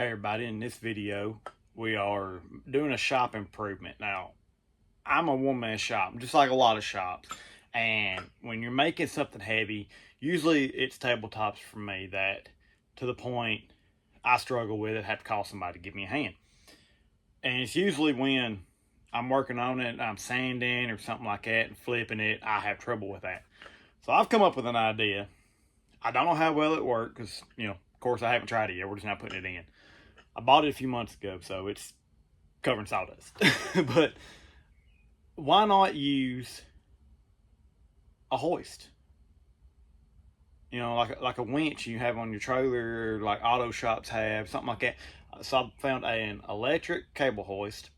Hey everybody, in this video we are doing a shop improvement. Now, I'm a one-man shop, just like a lot of shops, and when you're making something heavy, usually it's tabletops for me that to the point I struggle with it, have to call somebody to give me a hand. And it's usually when I'm working on it, I'm sanding or something like that and flipping it, I have trouble with that. So I've come up with an idea. I don't know how well it worked because, of course I haven't tried it yet. We're just not putting it in. I bought it a few months ago, so it's covering sawdust. But why not use a hoist? Like a winch you have on your trailer, like auto shops have, something like that. So I found an electric cable hoist,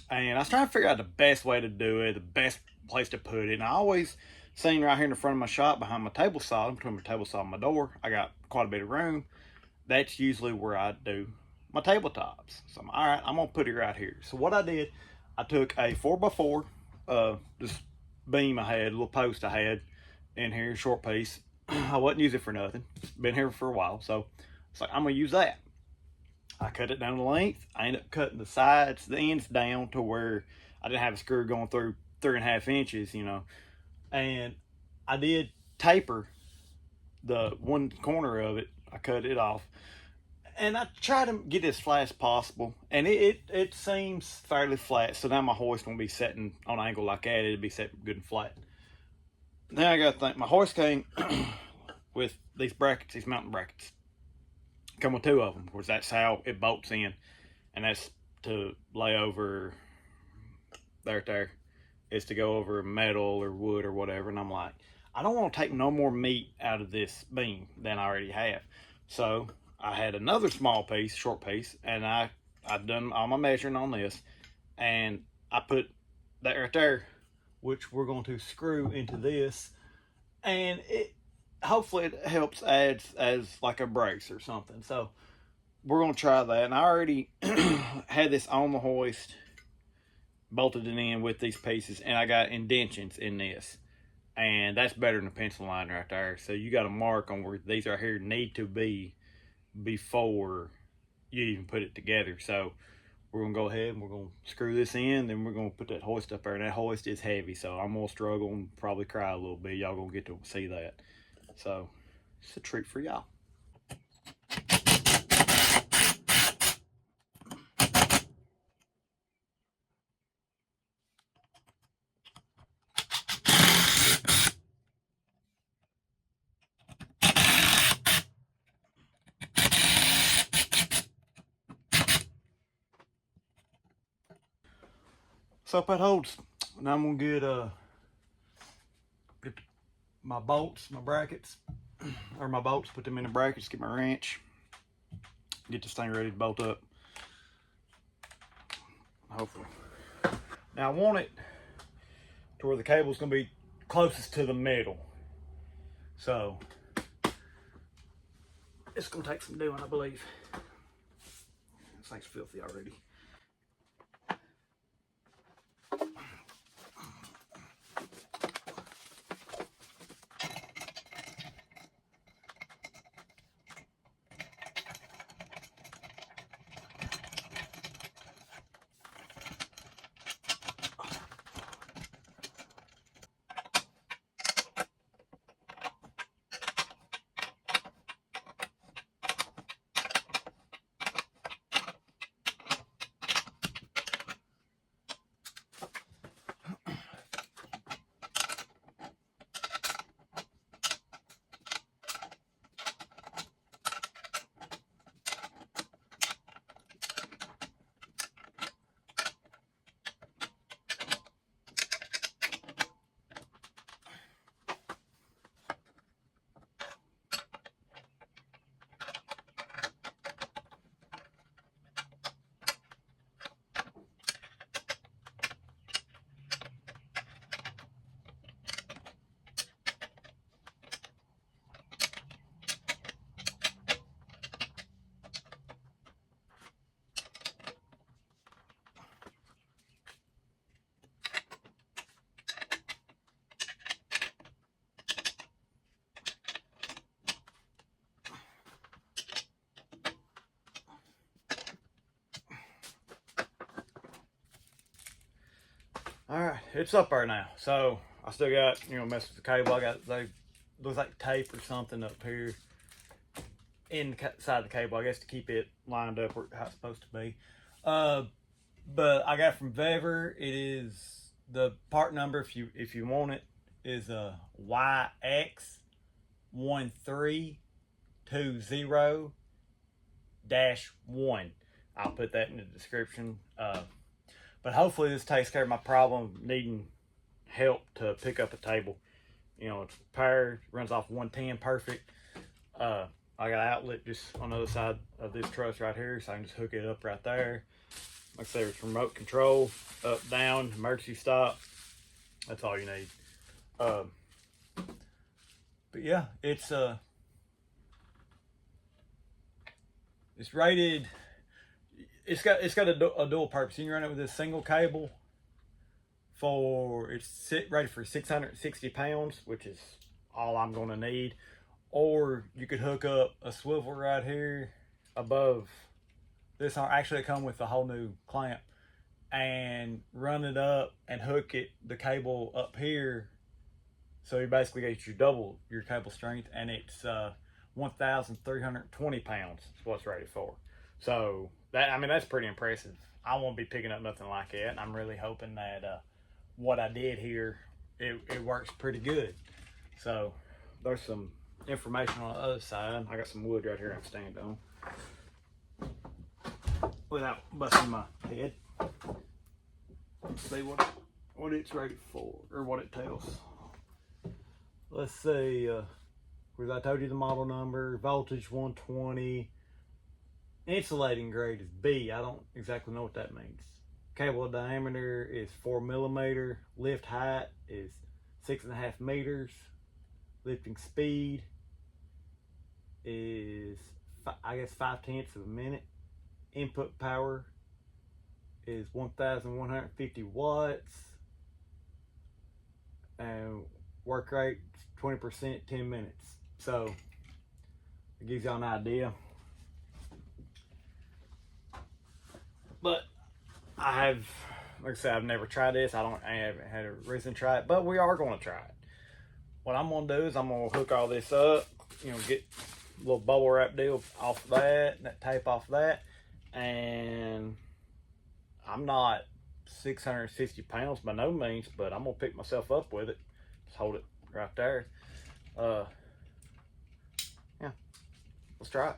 and I was trying to figure out the best way to do it, the best place to put it. And I always seen right here in the front of my shop, behind my table saw, between my table saw and my door, I got quite a bit of room. That's usually where I do my tabletops. So I'm all right, I'm gonna put it right here. So what I did, I took a 4x4, this beam I had, a little post I had in here, short piece. I wasn't using it for nothing. It's been here for a while, so it's like I'm gonna use that. I cut it down to length. I ended up cutting the sides, the ends down to where I didn't have a screw going through 3.5 inches, and I did taper the one corner of it. I cut it off, and I try to get it as flat as possible, and it seems fairly flat. So now my hoist won't be setting on an angle like that. It'll be set good and flat. Now I gotta think. My hoist came with these brackets, these mountain brackets. Come with two of them. Of course, that's how it bolts in, and that's to lay over there. It's to go over metal or wood or whatever. And I'm like, I don't want to take no more meat out of this beam than I already have. So I had another small piece, short piece, and I've done all my measuring on this, and I put that right there, which we're going to screw into this, and it hopefully it helps add as like a brace or something. So we're going to try that. And I already had this on the hoist, bolted it in with these pieces, and I got indentions in this, and that's better than a pencil line right there. So you got a mark on where these right here need to be before you even put it together. So we're gonna go ahead and we're gonna screw this in, then we're gonna put that hoist up there. And that hoist is heavy, so I'm gonna struggle and probably cry a little bit. Y'all gonna get to see that. So it's a treat for y'all. So if that holds, now I'm gonna get my bolts, my brackets, or my bolts, put them in the brackets, get my wrench, get this thing ready to bolt up. Hopefully. Now I want it to where the cable's gonna be closest to the middle. So it's gonna take some doing, I believe. This thing's filthy already. All right, it's up there now. So I still got, mess with the cable. I got, they looks like tape or something up here inside the cable, I guess, to keep it lined up where how it's supposed to be. But I got from VEVOR. It is the part number, if you want it, is a YX1320-1. I'll put that in the description. But hopefully this takes care of my problem needing help to pick up a table. It's powered, runs off 110 perfect. I got an outlet just on the other side of this truss right here, so I can just hook it up right there. Like I said, it's remote control, up, down, emergency stop. That's all you need. But yeah, it's rated. It's got a dual purpose. You can run it with a single cable. It's rated for 660 pounds, which is all I'm going to need. Or you could hook up a swivel right here above this. Actually, it comes with a whole new clamp, and run it up and hook the cable up here. So you basically get double your cable strength, and it's 1,320 pounds is what it's rated for. So that's pretty impressive. I won't be picking up nothing like that, and I'm really hoping that what I did here, it works pretty good. So there's some information on the other side. I got some wood right here I can stand on without busting my head. Let's see what it's rated for, or what it tells. Let's see, because I told you the model number, voltage 120, insulating grade is B. I don't exactly know what that means. Cable diameter is 4 millimeter. Lift height is 6.5 meters. Lifting speed is, I guess, 5/10 of a minute. Input power is 1,150 watts. And work rate 20%, 10 minutes. So it gives y'all an idea. But like I said, I've never tried this. I haven't had a reason to try it, but we are going to try it. What I'm going to do is I'm going to hook all this up, get a little bubble wrap deal off of that tape off of that. And I'm not 650 pounds by no means, but I'm going to pick myself up with it. Just hold it right there. Yeah, let's try it.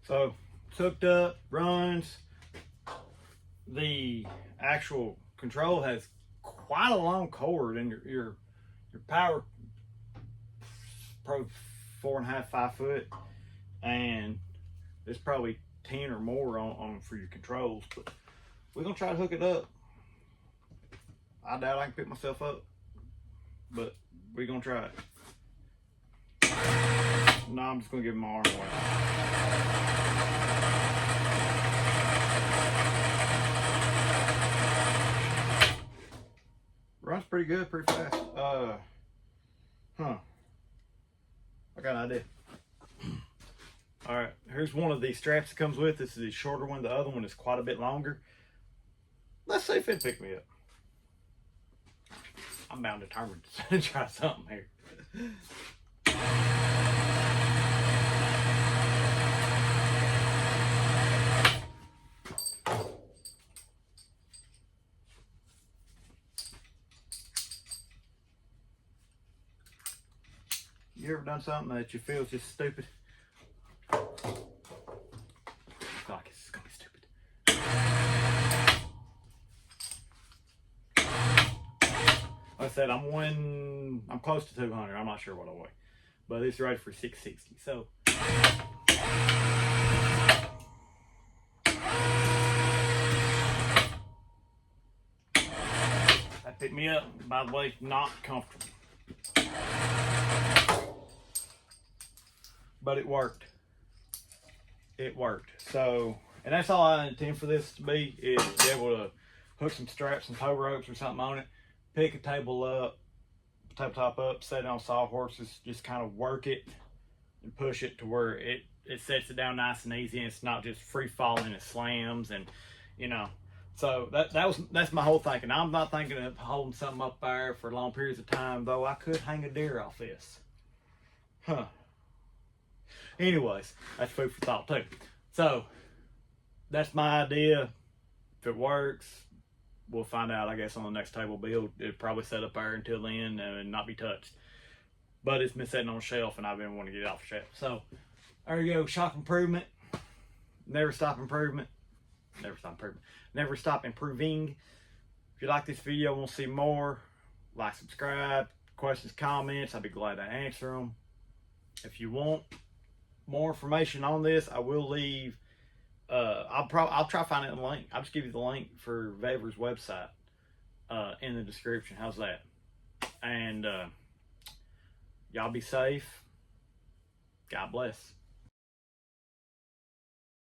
So it's hooked up, runs. The actual control has quite a long cord, and your power probably 4.5, 5 foot, and it's probably 10 or more on for your controls. But we're gonna try to hook it up. I doubt I can pick myself up, but we're gonna try it. No, I'm just gonna give my arm away. Runs pretty good, pretty fast. I got an idea. All right, here's one of these straps it comes with. This is the shorter one. The other one is quite a bit longer. Let's see if it pick me up. I'm bound determined to try something here. You ever done something that you feel is just stupid? I feel like it's gonna be stupid. Like I said, I'm close to 200. I'm not sure what I weigh, but it's rated for 660. So that picked me up. By the way, not comfortable. But it worked. It worked. So, and that's all I intend for this to be, is to be able to hook some straps, some tow ropes or something on it, pick a tabletop up, set it on sawhorses, just kind of work it and push it to where it it sets it down nice and easy, and it's not just free falling. It slams, and you know. So that's my whole thinking. I'm not thinking of holding something up there for long periods of time, though I could hang a deer off this. Huh. Anyways, that's food for thought too. So that's my idea. If it works, we'll find out, I guess, on the next table build. It'll probably set up there until then and not be touched. But it's been sitting on a shelf, and I've been wanting to get it off the shelf. So there you go. Shock improvement. Never stop improvement. Never stop improvement. Never stop improving. If you like this video and want to see more, like, subscribe, questions, comments, I'd be glad to answer them. If you want more information on this, I will leave. I'll try to find it in the link. I'll just give you the link for VEVOR's website in the description. How's that? And y'all be safe. God bless.